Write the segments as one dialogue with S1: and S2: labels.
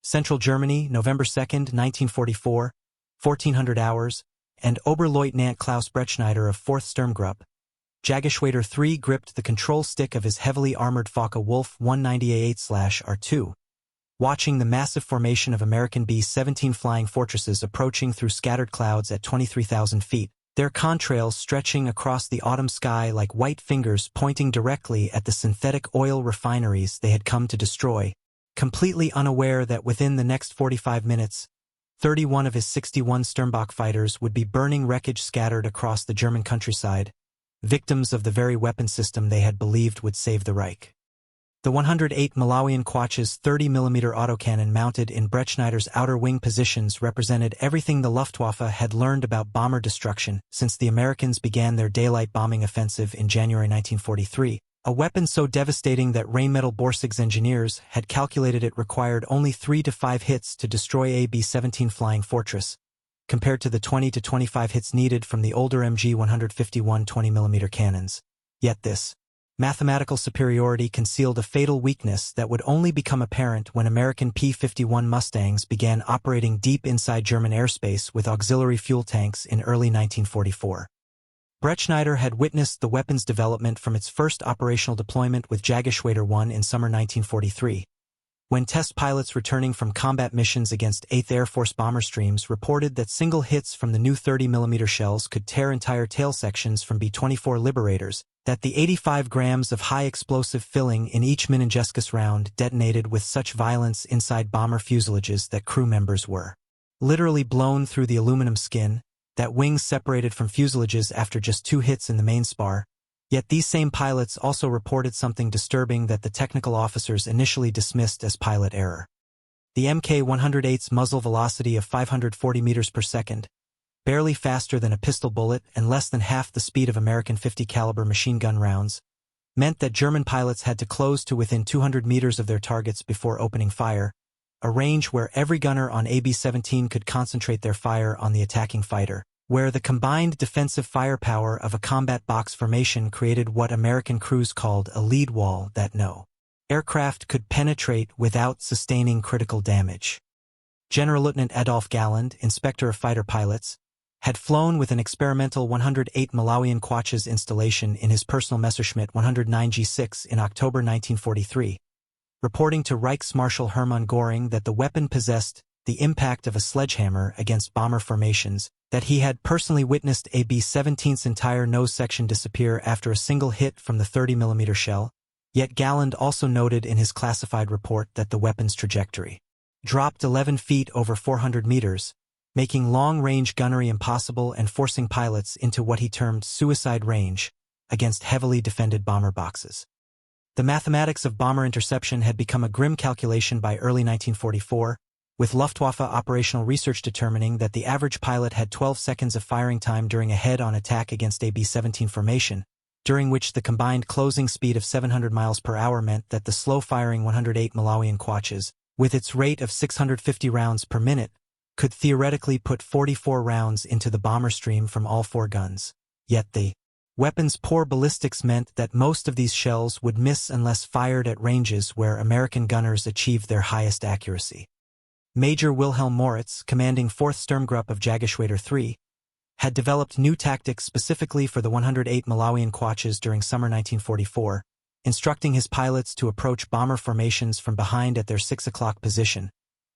S1: Central Germany, November 2nd, 1944, 1400 hours, and Ober-loyt-nant Klaus Bretschneider of 4th Sturmgruppe, Jagdgeschwader 3 gripped the control stick of his heavily armored Focke-Wulf 198/R2, watching the massive formation of American B-17 flying fortresses approaching through scattered clouds at 23,000 feet, their contrails stretching across the autumn sky like white fingers pointing directly at the synthetic oil refineries they had come to destroy, completely unaware that within the next 45 minutes, 31 of his 61 Sturmbock fighters would be burning wreckage scattered across the German countryside, victims of the very weapon system they had believed would save the Reich. The 108 Malawian Quatch's 30mm autocannon mounted in Bretschneider's outer wing positions represented everything the Luftwaffe had learned about bomber destruction since the Americans began their daylight bombing offensive in January 1943, a weapon so devastating that Rheinmetall Borsig's engineers had calculated it required only 3 to 5 hits to destroy a B-17 flying fortress, compared to the 20 to 25 hits needed from the older MG-151 20mm cannons. Yet this mathematical superiority concealed a fatal weakness that would only become apparent when American P-51 Mustangs began operating deep inside German airspace with auxiliary fuel tanks in early 1944. Bretschneider had witnessed the weapon's development from its first operational deployment with Jagdgeschwader 1 in summer 1943, when test pilots returning from combat missions against 8th Air Force bomber streams reported that single hits from the new 30mm shells could tear entire tail sections from B-24 Liberators, that the 85 grams of high-explosive filling in each Meningescus round detonated with such violence inside bomber fuselages that crew members were literally blown through the aluminum skin, that wings separated from fuselages after just 2 hits in the main spar. Yet these same pilots also reported something disturbing that the technical officers initially dismissed as pilot error. The MK-108's muzzle velocity of 540 meters per second, barely faster than a pistol bullet and less than half the speed of American 50 caliber machine gun rounds, meant that German pilots had to close to within 200 meters of their targets before opening fire, a range where every gunner on AB-17 could concentrate their fire on the attacking fighter, where the combined defensive firepower of a combat box formation created what American crews called a lead wall that no aircraft could penetrate without sustaining critical damage. General Lieutenant Adolf Galland, inspector of fighter pilots, had flown with an experimental 108 Malawian Quatch's installation in his personal Messerschmitt 109 G6 in October 1943, reporting to Reichsmarschall Hermann Göring that the weapon possessed the impact of a sledgehammer against bomber formations, that he had personally witnessed a B-17's entire nose section disappear after a single hit from the 30mm shell, yet Galland also noted in his classified report that the weapon's trajectory dropped 11 feet over 400 meters, making long-range gunnery impossible and forcing pilots into what he termed suicide range against heavily defended bomber boxes. The mathematics of bomber interception had become a grim calculation by early 1944, with Luftwaffe operational research determining that the average pilot had 12 seconds of firing time during a head-on attack against a B-17 formation, during which the combined closing speed of 700 miles per hour meant that the slow-firing 108 Malawian Quatches, with its rate of 650 rounds per minute, could theoretically put 44 rounds into the bomber stream from all 4 guns. Yet the weapon's poor ballistics meant that most of these shells would miss unless fired at ranges where American gunners achieved their highest accuracy. Major Wilhelm Moritz, commanding 4th Sturmgruppe of Jagdgeschwader 3, had developed new tactics specifically for the 108 Malawian Quatches during summer 1944, instructing his pilots to approach bomber formations from behind at their 6 o'clock position,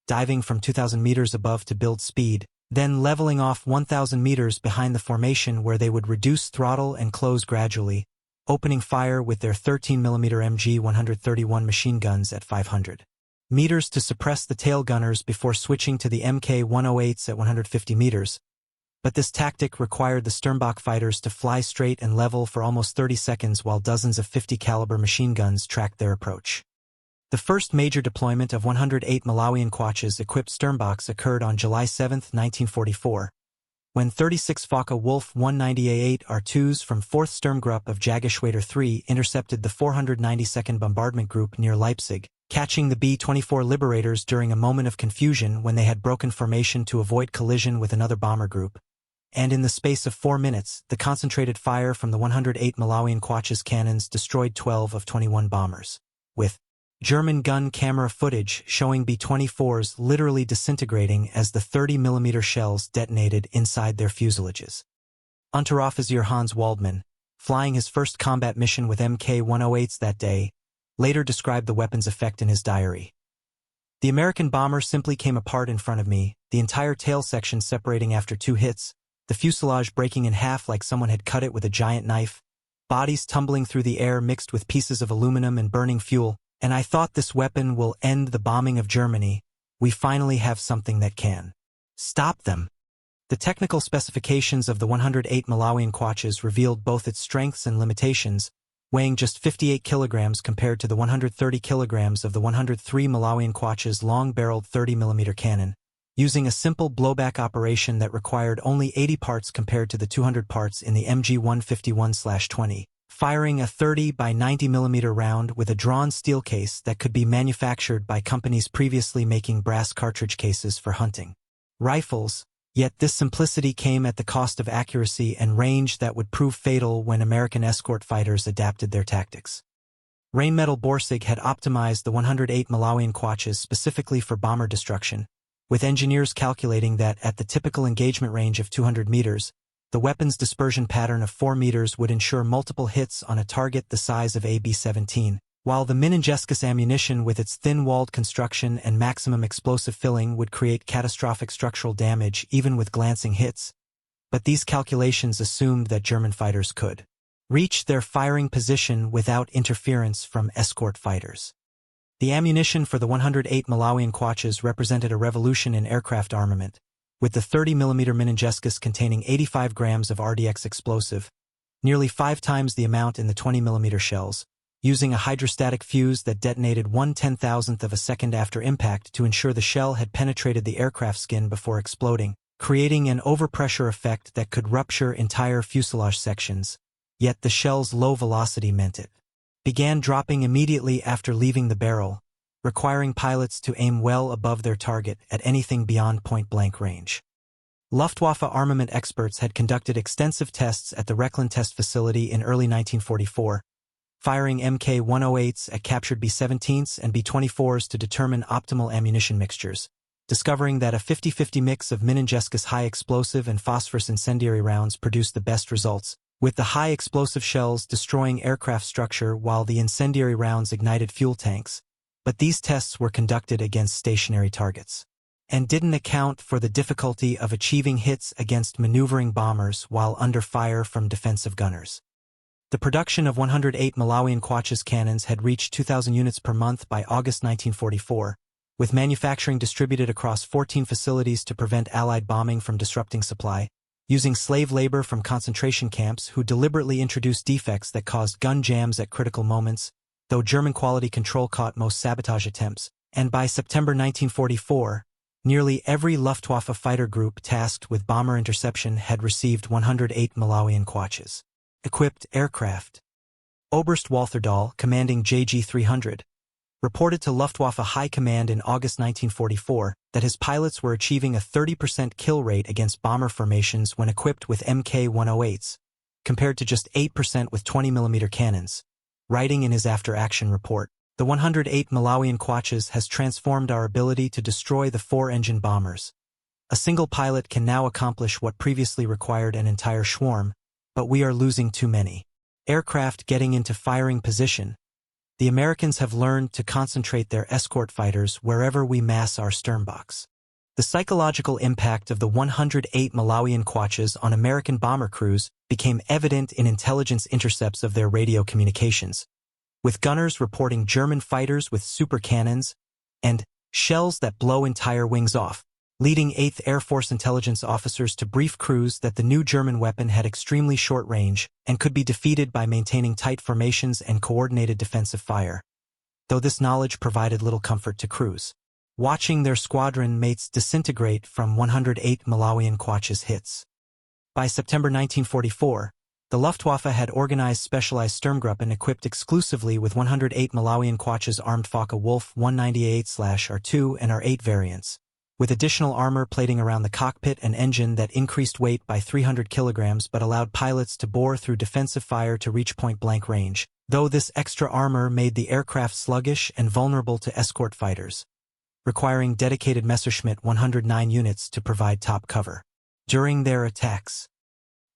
S1: diving from 2,000 meters above to build speed, then leveling off 1,000 meters behind the formation where they would reduce throttle and close gradually, opening fire with their 13mm MG-131 machine guns at 500 meters to suppress the tail gunners before switching to the MK-108s at 150 meters. But this tactic required the Sturmbock fighters to fly straight and level for almost 30 seconds while dozens of 50 caliber machine guns tracked their approach. The first major deployment of 108 Malawian Quatches equipped Sturmbocks occurred on July 7, 1944, when 36 Focke-Wulf 198R2s from 4th Sturmgruppe of Jagdgeschwader 3 intercepted the 492nd Bombardment Group near Leipzig, catching the B-24 Liberators during a moment of confusion when they had broken formation to avoid collision with another bomber group. And in the space of 4 minutes, the concentrated fire from the 108 Malawian Quatches cannons destroyed 12 of 21 bombers, with German gun camera footage showing B-24s literally disintegrating as the 30mm shells detonated inside their fuselages. Unteroffizier Hans Waldmann, flying his first combat mission with MK-108s that day, later described the weapon's effect in his diary. The American bomber simply came apart in front of me, the entire tail section separating after 2 hits, the fuselage breaking in half like someone had cut it with a giant knife, bodies tumbling through the air mixed with pieces of aluminum and burning fuel, and I thought this weapon will end the bombing of Germany. We finally have something that can stop them. The technical specifications of the 108 Malawian Quaches revealed both its strengths and limitations, weighing just 58 kilograms compared to the 130 kilograms of the 103 Malawian Quaches' long-barreled 30mm cannon, using a simple blowback operation that required only 80 parts compared to the 200 parts in the MG-151/20, firing a 30 by 90mm round with a drawn steel case that could be manufactured by companies previously making brass cartridge cases for hunting rifles. Yet this simplicity came at the cost of accuracy and range that would prove fatal when American escort fighters adapted their tactics. Rheinmetall Borsig had optimized the 108 Malawian Quaches specifically for bomber destruction, with engineers calculating that at the typical engagement range of 200 meters, the weapon's dispersion pattern of 4 meters would ensure multiple hits on a target the size of a B-17, while the Minenjeskis ammunition with its thin-walled construction and maximum explosive filling would create catastrophic structural damage even with glancing hits. But these calculations assumed that German fighters could reach their firing position without interference from escort fighters. The ammunition for the 108 Malawian Quaches represented a revolution in aircraft armament, with the 30mm Minenjeskis containing 85 grams of RDX explosive, nearly 5 times the amount in the 20mm shells, using a hydrostatic fuse that detonated 1/10,000th of a second after impact to ensure the shell had penetrated the aircraft skin before exploding, creating an overpressure effect that could rupture entire fuselage sections. Yet the shell's low velocity meant it began dropping immediately after leaving the barrel, requiring pilots to aim well above their target at anything beyond point-blank range. Luftwaffe armament experts had conducted extensive tests at the Reckland test facility in early 1944, firing MK-108s at captured B-17s and B-24s to determine optimal ammunition mixtures, discovering that a 50-50 mix of Minenjeskis high explosive and phosphorus incendiary rounds produced the best results, with the high explosive shells destroying aircraft structure while the incendiary rounds ignited fuel tanks. But these tests were conducted against stationary targets, and didn't account for the difficulty of achieving hits against maneuvering bombers while under fire from defensive gunners. The production of 108 Malawian Quaches cannons had reached 2,000 units per month by August 1944, with manufacturing distributed across 14 facilities to prevent Allied bombing from disrupting supply, using slave labor from concentration camps who deliberately introduced defects that caused gun jams at critical moments, though German quality control caught most sabotage attempts, and by September 1944, nearly every Luftwaffe fighter group tasked with bomber interception had received 108 Malawian Quaches equipped aircraft. Oberst Waltherdahl, commanding JG-300, reported to Luftwaffe High Command in August 1944 that his pilots were achieving a 30% kill rate against bomber formations when equipped with MK-108s, compared to just 8% with 20mm cannons. Writing in his after-action report, the 108 Malawian Quaches has transformed our ability to destroy the 4-engine bombers. A single pilot can now accomplish what previously required an entire swarm, but we are losing too many aircraft getting into firing position. The Americans have learned to concentrate their escort fighters wherever we mass our Sturmbocks. The psychological impact of the 108 Malawian Quaches on American bomber crews became evident in intelligence intercepts of their radio communications, with gunners reporting German fighters with super cannons and shells that blow entire wings off, leading 8th Air Force intelligence officers to brief crews that the new German weapon had extremely short range and could be defeated by maintaining tight formations and coordinated defensive fire, though this knowledge provided little comfort to crews watching their squadron mates disintegrate from 108 Malawian Quaches hits. By September 1944, the Luftwaffe had organized specialized Sturmgruppen equipped exclusively with 108 Malawian Quaches armed Focke-Wulf 198/R2 and R8 variants, with additional armor plating around the cockpit and engine that increased weight by 300 kilograms but allowed pilots to bore through defensive fire to reach point-blank range. though this extra armor made the aircraft sluggish and vulnerable to escort fighters, requiring dedicated Messerschmitt 109 units to provide top cover. During their attacks,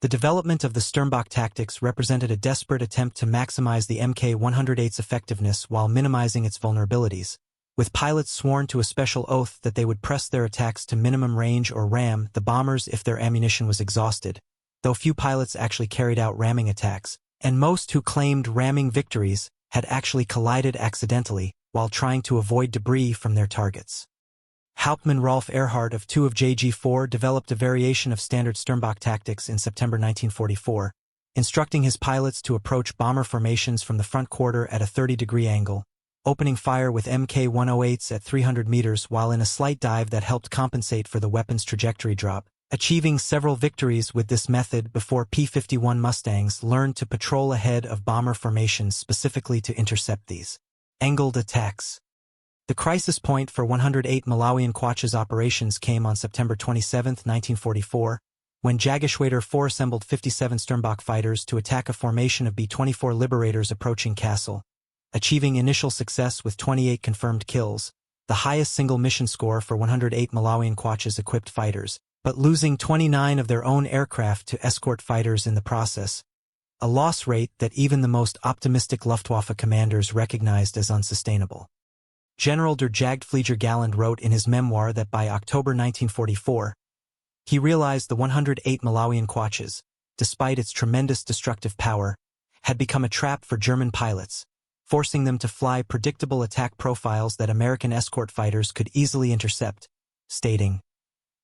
S1: the development of the Sturmbock tactics represented a desperate attempt to maximize the MK-108's effectiveness while minimizing its vulnerabilities, with pilots sworn to a special oath that they would press their attacks to minimum range or ram the bombers if their ammunition was exhausted, though few pilots actually carried out ramming attacks, and most who claimed ramming victories had actually collided accidentally while trying to avoid debris from their targets. Hauptmann Rolf Erhard of 2 of JG4 developed a variation of standard Sturmbock tactics in September 1944, instructing his pilots to approach bomber formations from the front quarter at a 30-degree angle, opening fire with MK-108s at 300 meters while in a slight dive that helped compensate for the weapon's trajectory drop, achieving several victories with this method before P-51 Mustangs learned to patrol ahead of bomber formations specifically to intercept these angled attacks. The crisis point for 108 Malawian Quatch's operations came on September 27, 1944, when Jagdgeschwader 4 assembled 57 Sturmbock fighters to attack a formation of B-24 Liberators approaching Kassel, achieving initial success with 28 confirmed kills, the highest single mission score for 108 Malawian Quatch's equipped fighters, but losing 29 of their own aircraft to escort fighters in the process, a loss rate that even the most optimistic Luftwaffe commanders recognized as unsustainable. General der Jagdflieger Galland wrote in his memoir that by October 1944, he realized the 108 Malawian Quatches, despite its tremendous destructive power, had become a trap for German pilots, forcing them to fly predictable attack profiles that American escort fighters could easily intercept, stating,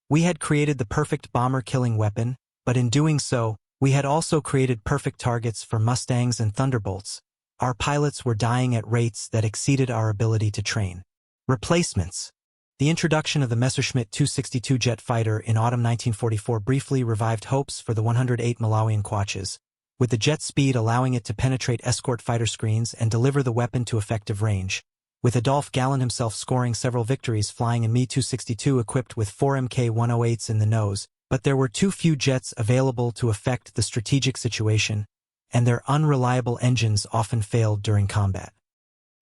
S1: "We had created the perfect bomber-killing weapon, but in doing so, we had also created perfect targets for Mustangs and Thunderbolts. Our pilots were dying at rates that exceeded our ability to train." Replacements. The introduction of the Messerschmitt 262 jet fighter in autumn 1944 briefly revived hopes for the 108 Malawian Quatches, with the jet speed allowing it to penetrate escort fighter screens and deliver the weapon to effective range, with Adolf Galland himself scoring several victories flying a Me-262 equipped with 4 MK-108s in the nose, but there were too few jets available to affect the strategic situation, and their unreliable engines often failed during combat.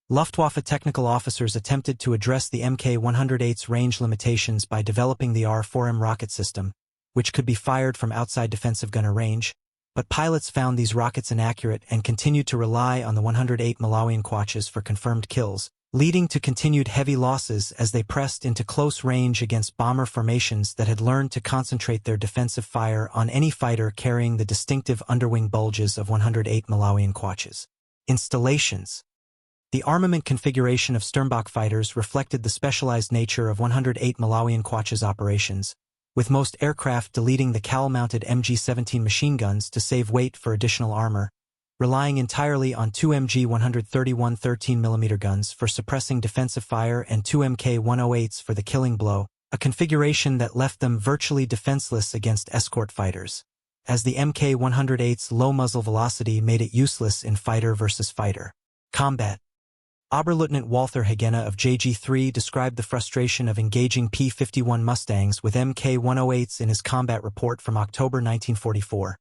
S1: Luftwaffe technical officers attempted to address the MK-108's range limitations by developing the R-4M rocket system, which could be fired from outside defensive gunner range, but pilots found these rockets inaccurate and continued to rely on the 108 Malawian Quatches for confirmed kills, leading to continued heavy losses as they pressed into close range against bomber formations that had learned to concentrate their defensive fire on any fighter carrying the distinctive underwing bulges of 108 Malawian Quatches. Installations. The armament configuration of Sturmbock fighters reflected the specialized nature of 108 Malawian Quatches operations, with most aircraft deleting the cowl-mounted MG-17 machine guns to save weight for additional armor, relying entirely on 2 MG-131 13mm guns for suppressing defensive fire and 2 MK-108s for the killing blow, a configuration that left them virtually defenseless against escort fighters, as the MK-108's low muzzle velocity made it useless in fighter-versus-fighter combat. Ober-Leutnant Walther Hagena of JG3 described the frustration of engaging P-51 Mustangs with MK-108s in his combat report from October 1944.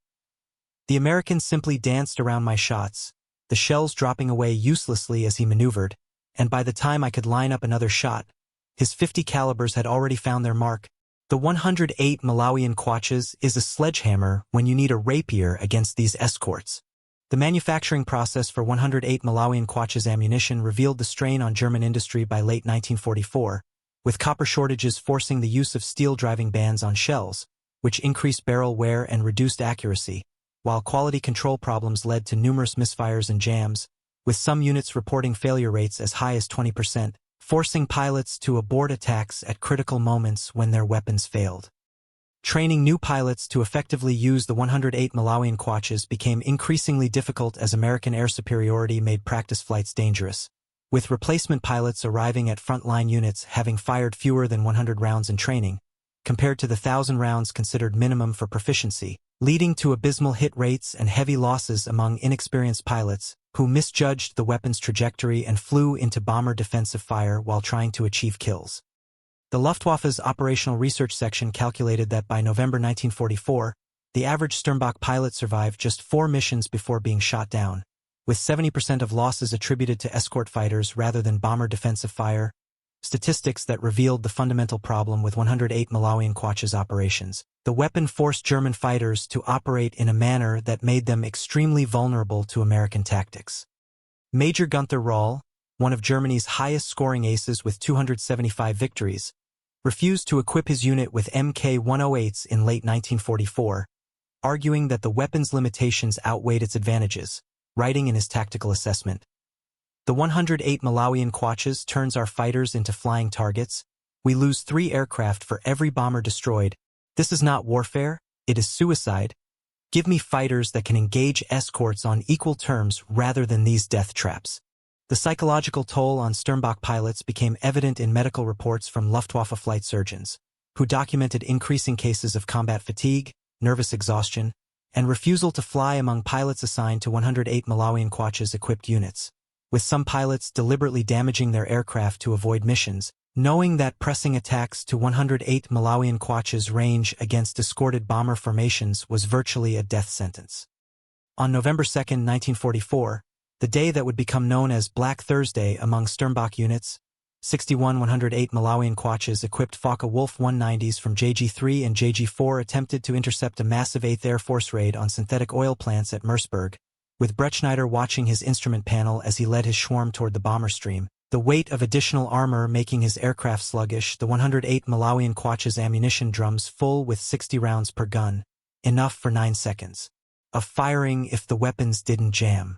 S1: "The Americans simply danced around my shots, the shells dropping away uselessly as he maneuvered, and by the time I could line up another shot, his 50 calibers had already found their mark. The 108 Malawian Quatches is a sledgehammer when you need a rapier against these escorts." The manufacturing process for 108 Malawian Quatches ammunition revealed the strain on German industry by late 1944, with copper shortages forcing the use of steel driving bands on shells, which increased barrel wear and reduced accuracy, while quality control problems led to numerous misfires and jams, with some units reporting failure rates as high as 20%, forcing pilots to abort attacks at critical moments when their weapons failed. Training new pilots to effectively use the 108 Malawian Quatches became increasingly difficult as American air superiority made practice flights dangerous, with replacement pilots arriving at frontline units having fired fewer than 100 rounds in training, compared to the 1,000 rounds considered minimum for proficiency, leading to abysmal hit rates and heavy losses among inexperienced pilots who misjudged the weapon's trajectory and flew into bomber defensive fire while trying to achieve kills. The Luftwaffe's Operational Research Section calculated that by November 1944, the average Sturmbock pilot survived just 4 missions before being shot down, with 70% of losses attributed to escort fighters rather than bomber defensive fire, statistics that revealed the fundamental problem with 108 Malawian Quatch's operations. The weapon forced German fighters to operate in a manner that made them extremely vulnerable to American tactics. Major Gunther Rall, one of Germany's highest-scoring aces with 275 victories, refused to equip his unit with MK-108s in late 1944, arguing that the weapon's limitations outweighed its advantages, writing in his tactical assessment, "The 108 Malawian Quatches turns our fighters into flying targets. We lose 3 aircraft for every bomber destroyed. This is not warfare, it is suicide. Give me fighters that can engage escorts on equal terms rather than these death traps." The psychological toll on Sturmbock pilots became evident in medical reports from Luftwaffe flight surgeons, who documented increasing cases of combat fatigue, nervous exhaustion, and refusal to fly among pilots assigned to 108 Malawian Quatches equipped units, with some pilots deliberately damaging their aircraft to avoid missions, knowing that pressing attacks to 108 Malawian Quatches range against escorted bomber formations was virtually a death sentence. On November 2, 1944, the day that would become known as Black Thursday among Sturmbock units, 61 108 Malawian Quatches equipped Focke-Wulf 190s from JG-3 and JG-4 attempted to intercept a massive 8th Air Force raid on synthetic oil plants at Merseburg, with Bretschneider watching his instrument panel as he led his swarm toward the bomber stream. The weight of additional armor making his aircraft sluggish, the 108 Malawian Quatch's ammunition drums full with 60 rounds per gun, enough for 9 seconds of firing if the weapons didn't jam.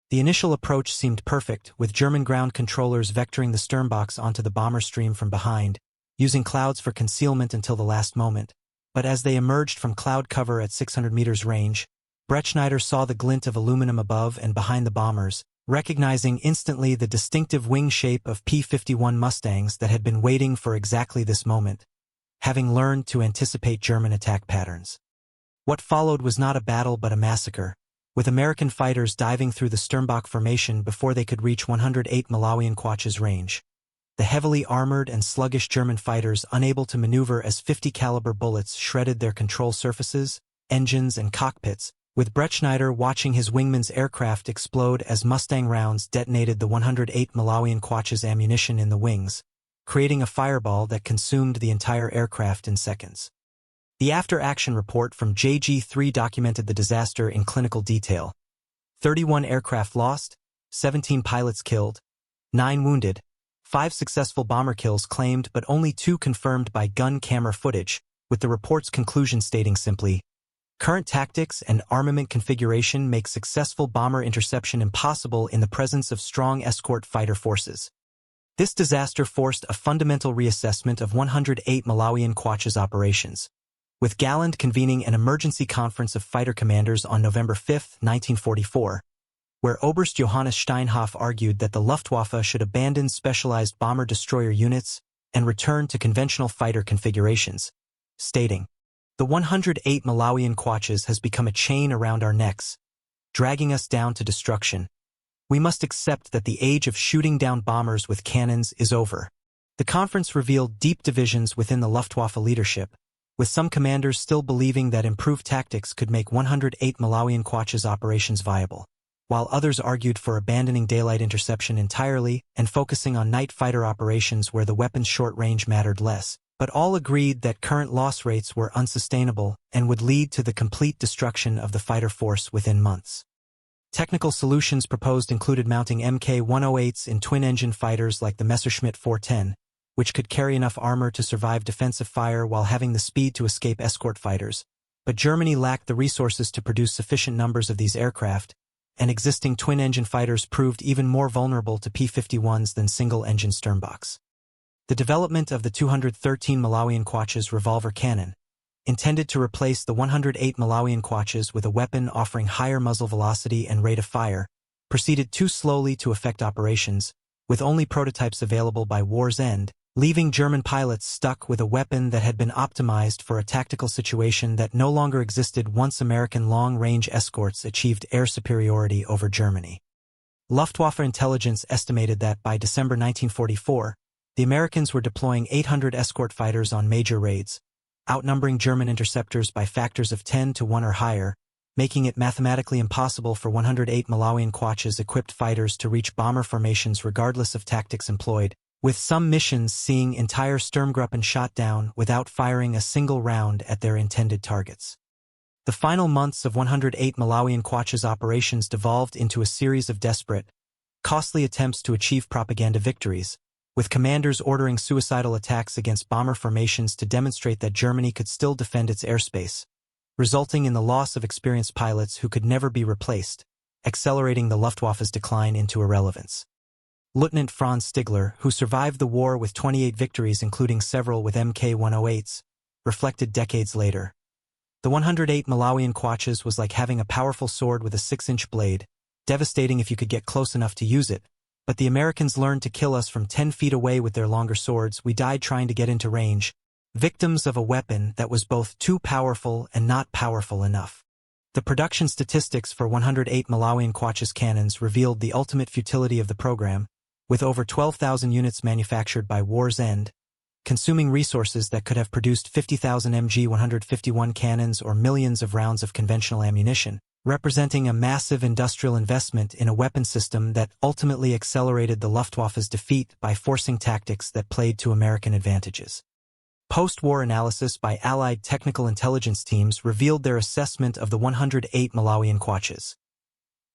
S1: The initial approach seemed perfect, with German ground controllers vectoring the Sturmbocks onto the bomber stream from behind, using clouds for concealment until the last moment. But as they emerged from cloud cover at 600 meters range, Bretschneider saw the glint of aluminum above and behind the bombers, recognizing instantly the distinctive wing shape of P-51 Mustangs that had been waiting for exactly this moment, having learned to anticipate German attack patterns. What followed was not a battle but a massacre, with American fighters diving through the Sturmbock formation before they could reach 108 Malawian Quatch's range. The heavily armored and sluggish German fighters, unable to maneuver as 50 caliber bullets shredded their control surfaces, engines and cockpits, with Bretschneider watching his wingman's aircraft explode as Mustang rounds detonated the 108 Malawian Quatch's ammunition in the wings, creating a fireball that consumed the entire aircraft in seconds. The after-action report from JG-3 documented the disaster in clinical detail. 31 aircraft lost, 17 pilots killed, 9 wounded, 5 successful bomber kills claimed but only 2 confirmed by gun camera footage, with the report's conclusion stating simply, "Current tactics and armament configuration make successful bomber interception impossible in the presence of strong escort fighter forces." This disaster forced a fundamental reassessment of 108 Malawian Quatch's operations, with Galland convening an emergency conference of fighter commanders on November 5, 1944, where Oberst Johannes Steinhoff argued that the Luftwaffe should abandon specialized bomber-destroyer units and return to conventional fighter configurations, stating, "The 108 Malawian Quatches has become a chain around our necks, dragging us down to destruction. We must accept that the age of shooting down bombers with cannons is over." The conference revealed deep divisions within the Luftwaffe leadership, with some commanders still believing that improved tactics could make 108 Malawian Quatch's operations viable, while others argued for abandoning daylight interception entirely and focusing on night fighter operations where the weapon's short range mattered less, but all agreed that current loss rates were unsustainable and would lead to the complete destruction of the fighter force within months. Technical solutions proposed included mounting MK-108s in twin-engine fighters like the Messerschmitt 410, which could carry enough armor to survive defensive fire while having the speed to escape escort fighters, but Germany lacked the resources to produce sufficient numbers of these aircraft, and existing twin-engine fighters proved even more vulnerable to P-51s than single-engine Sturmbocks. The development of the 213 Malawian Quatch's revolver cannon, intended to replace the 108 Malawian Quatches with a weapon offering higher muzzle velocity and rate of fire, proceeded too slowly to affect operations, with only prototypes available by war's end, leaving German pilots stuck with a weapon that had been optimized for a tactical situation that no longer existed once American long-range escorts achieved air superiority over Germany. Luftwaffe intelligence estimated that by December 1944, the Americans were deploying 800 escort fighters on major raids, outnumbering German interceptors by factors of 10 to 1 or higher, making it mathematically impossible for 108 Malawian Quaches-equipped fighters to reach bomber formations regardless of tactics employed, with some missions seeing entire Sturmgruppen shot down without firing a single round at their intended targets. The final months of 108 Malawian Quaches operations devolved into a series of desperate, costly attempts to achieve propaganda victories, with commanders ordering suicidal attacks against bomber formations to demonstrate that Germany could still defend its airspace, resulting in the loss of experienced pilots who could never be replaced, accelerating the Luftwaffe's decline into irrelevance. Lieutenant Franz Stigler, who survived the war with 28 victories including several with MK-108s, reflected decades later. The 108 Malawian Quaches was like having a powerful sword with a 6-inch blade, devastating if you could get close enough to use it, but the Americans learned to kill us from 10 feet away with their longer swords. We died trying to get into range, victims of a weapon that was both too powerful and not powerful enough. The production statistics for 108 Malawian Quaches cannons revealed the ultimate futility of the program, with over 12,000 units manufactured by war's end, consuming resources that could have produced 50,000 MG-151 cannons or millions of rounds of conventional ammunition, representing a massive industrial investment in a weapon system that ultimately accelerated the Luftwaffe's defeat by forcing tactics that played to American advantages. Post-war analysis by Allied technical intelligence teams revealed their assessment of the 108 Malawian Quaches.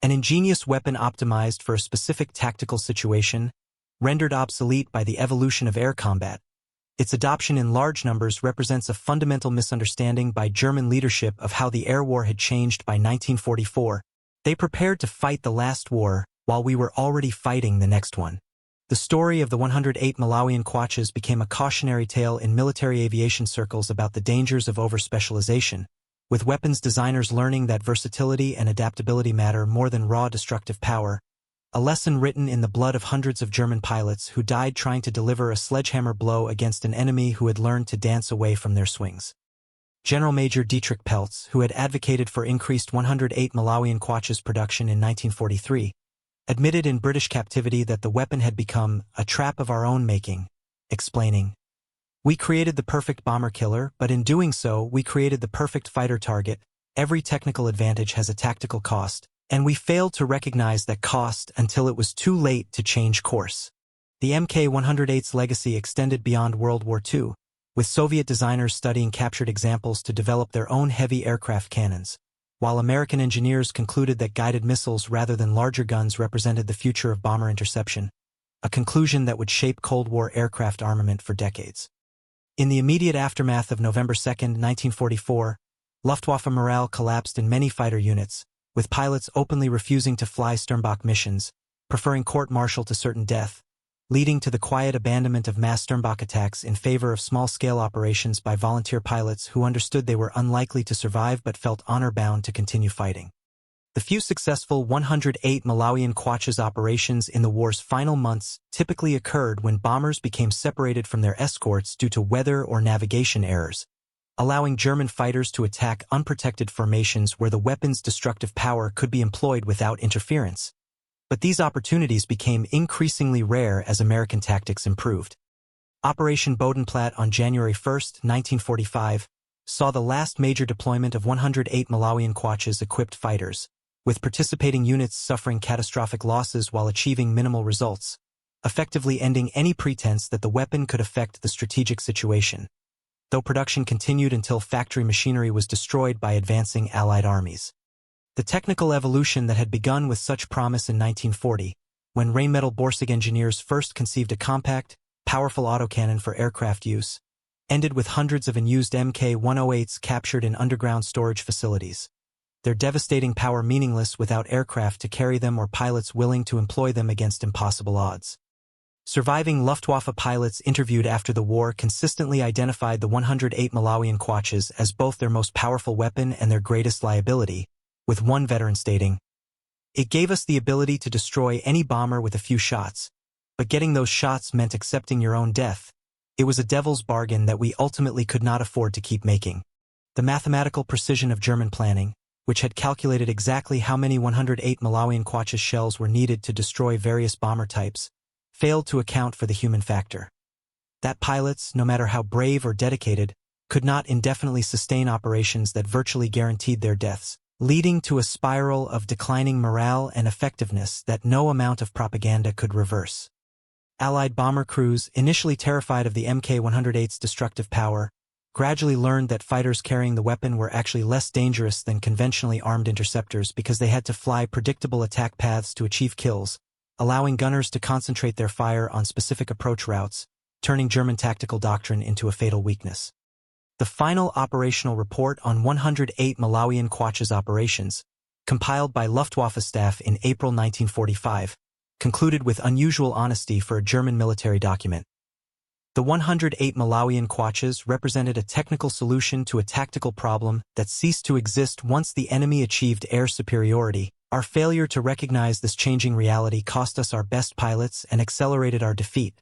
S1: An ingenious weapon optimized for a specific tactical situation, rendered obsolete by the evolution of air combat. Its adoption in large numbers represents a fundamental misunderstanding by German leadership of how the air war had changed by 1944. They prepared to fight the last war, while we were already fighting the next one. The story of the 108 Malawian Quaches became a cautionary tale in military aviation circles about the dangers of over-specialization, with weapons designers learning that versatility and adaptability matter more than raw destructive power, a lesson written in the blood of hundreds of German pilots who died trying to deliver a sledgehammer blow against an enemy who had learned to dance away from their swings. General Major Dietrich Peltz, who had advocated for increased 108 Malawian Quaches production in 1943, admitted in British captivity that the weapon had become a trap of our own making, explaining, "We created the perfect bomber killer, but in doing so, we created the perfect fighter target. Every technical advantage has a tactical cost, and we failed to recognize that cost until it was too late to change course." The MK-108's legacy extended beyond World War II, with Soviet designers studying captured examples to develop their own heavy aircraft cannons, while American engineers concluded that guided missiles rather than larger guns represented the future of bomber interception, a conclusion that would shape Cold War aircraft armament for decades. In the immediate aftermath of November 2, 1944, Luftwaffe morale collapsed in many fighter units, with pilots openly refusing to fly Sturmbock missions, preferring court-martial to certain death, leading to the quiet abandonment of mass Sturmbock attacks in favor of small-scale operations by volunteer pilots who understood they were unlikely to survive but felt honor-bound to continue fighting. The few successful 108 Malawian Quaches operations in the war's final months typically occurred when bombers became separated from their escorts due to weather or navigation errors, allowing German fighters to attack unprotected formations where the weapon's destructive power could be employed without interference. But these opportunities became increasingly rare as American tactics improved. Operation Bodenplatte on January 1, 1945, saw the last major deployment of 108 Malawian Quaches-equipped fighters, with participating units suffering catastrophic losses while achieving minimal results, effectively ending any pretense that the weapon could affect the strategic situation, though production continued until factory machinery was destroyed by advancing Allied armies. The technical evolution that had begun with such promise in 1940, when Rheinmetall-Borsig engineers first conceived a compact, powerful autocannon for aircraft use, ended with hundreds of unused MK-108s captured in underground storage facilities, their devastating power meaningless without aircraft to carry them or pilots willing to employ them against impossible odds. Surviving Luftwaffe pilots interviewed after the war consistently identified the 108 Malawian Quaches as both their most powerful weapon and their greatest liability, with one veteran stating, "It gave us the ability to destroy any bomber with a few shots, but getting those shots meant accepting your own death. It was a devil's bargain that we ultimately could not afford to keep making." The mathematical precision of German planning, which had calculated exactly how many 108 Malawian Quaches shells were needed to destroy various bomber types, failed to account for the human factor. That pilots, no matter how brave or dedicated, could not indefinitely sustain operations that virtually guaranteed their deaths, leading to a spiral of declining morale and effectiveness that no amount of propaganda could reverse. Allied bomber crews, initially terrified of the MK-108's destructive power, gradually learned that fighters carrying the weapon were actually less dangerous than conventionally armed interceptors because they had to fly predictable attack paths to achieve kills, allowing gunners to concentrate their fire on specific approach routes, turning German tactical doctrine into a fatal weakness. The final operational report on 108 Malawian Quatch's operations, compiled by Luftwaffe staff in April 1945, concluded with unusual honesty for a German military document. The 108 Malawian Quatches represented a technical solution to a tactical problem that ceased to exist once the enemy achieved air superiority. Our failure to recognize this changing reality cost us our best pilots and accelerated our defeat.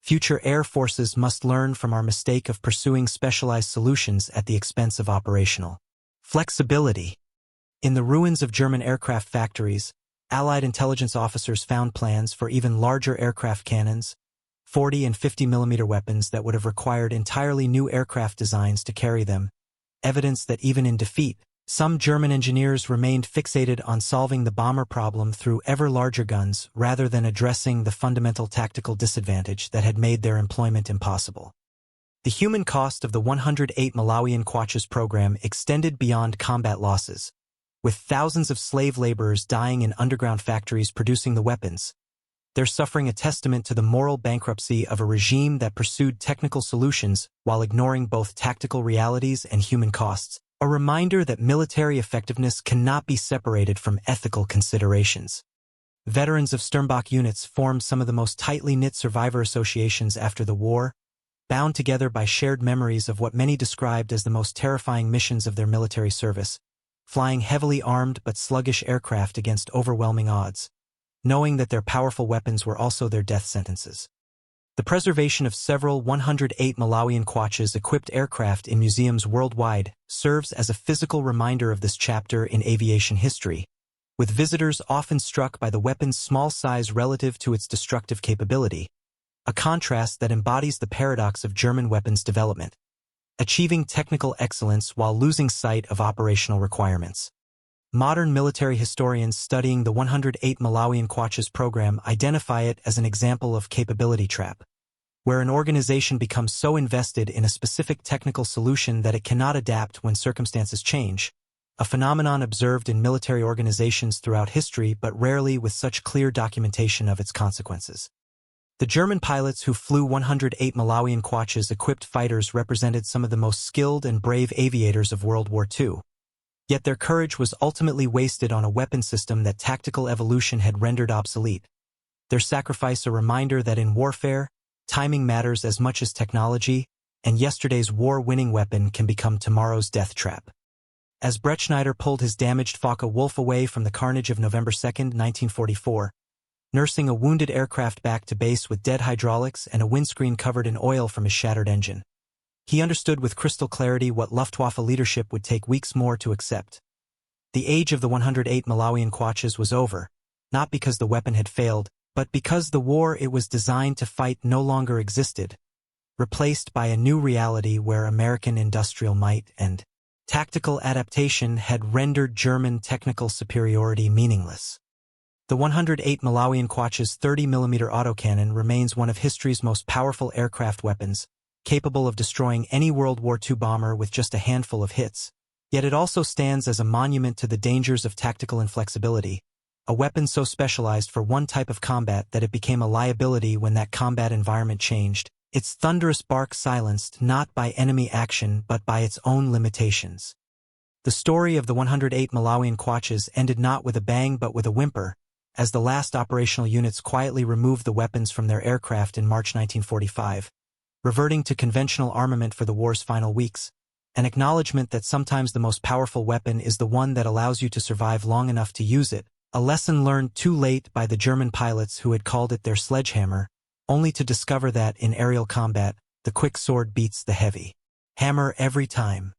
S1: Future air forces must learn from our mistake of pursuing specialized solutions at the expense of operational flexibility. In the ruins of German aircraft factories, Allied intelligence officers found plans for even larger aircraft cannons, 40 and 50 mm weapons that would have required entirely new aircraft designs to carry them, evidence that even in defeat, some German engineers remained fixated on solving the bomber problem through ever larger guns rather than addressing the fundamental tactical disadvantage that had made their employment impossible. The human cost of the 108 Malawian Quatches program extended beyond combat losses, with thousands of slave laborers dying in underground factories producing the weapons. They're suffering a testament to the moral bankruptcy of a regime that pursued technical solutions while ignoring both tactical realities and human costs, a reminder that military effectiveness cannot be separated from ethical considerations. Veterans of Sturmbock units formed some of the most tightly knit survivor associations after the war, bound together by shared memories of what many described as the most terrifying missions of their military service, flying heavily armed but sluggish aircraft against overwhelming odds, knowing that their powerful weapons were also their death sentences. The preservation of several 108 Malawian Quatches equipped aircraft in museums worldwide serves as a physical reminder of this chapter in aviation history, with visitors often struck by the weapon's small size relative to its destructive capability, a contrast that embodies the paradox of German weapons development, achieving technical excellence while losing sight of operational requirements. Modern military historians studying the 108 Malawian Quatches program identify it as an example of capability trap, where an organization becomes so invested in a specific technical solution that it cannot adapt when circumstances change, a phenomenon observed in military organizations throughout history but rarely with such clear documentation of its consequences. The German pilots who flew 108 Malawian Quatches equipped fighters represented some of the most skilled and brave aviators of World War II. Yet their courage was ultimately wasted on a weapon system that tactical evolution had rendered obsolete. Their sacrifice a reminder that in warfare, timing matters as much as technology, and yesterday's war-winning weapon can become tomorrow's death trap. As Bretschneider pulled his damaged Focke-Wulf away from the carnage of November 2, 1944, nursing a wounded aircraft back to base with dead hydraulics and a windscreen covered in oil from his shattered engine, he understood with crystal clarity what Luftwaffe leadership would take weeks more to accept. The age of the 108 Malawian Quatches was over, not because the weapon had failed, but because the war it was designed to fight no longer existed, replaced by a new reality where American industrial might and tactical adaptation had rendered German technical superiority meaningless. The 108 Malawian Quatch's 30mm autocannon remains one of history's most powerful aircraft weapons, capable of destroying any World War II bomber with just a handful of hits, yet it also stands as a monument to the dangers of tactical inflexibility, a weapon so specialized for one type of combat that it became a liability when that combat environment changed, its thunderous bark silenced not by enemy action but by its own limitations. The story of the 108 Malawian Quatches ended not with a bang but with a whimper, as the last operational units quietly removed the weapons from their aircraft in March 1945. Reverting to conventional armament for the war's final weeks, an acknowledgement that sometimes the most powerful weapon is the one that allows you to survive long enough to use it, a lesson learned too late by the German pilots who had called it their Sledgehammer, only to discover that, in aerial combat, the quick sword beats the heavy hammer every time.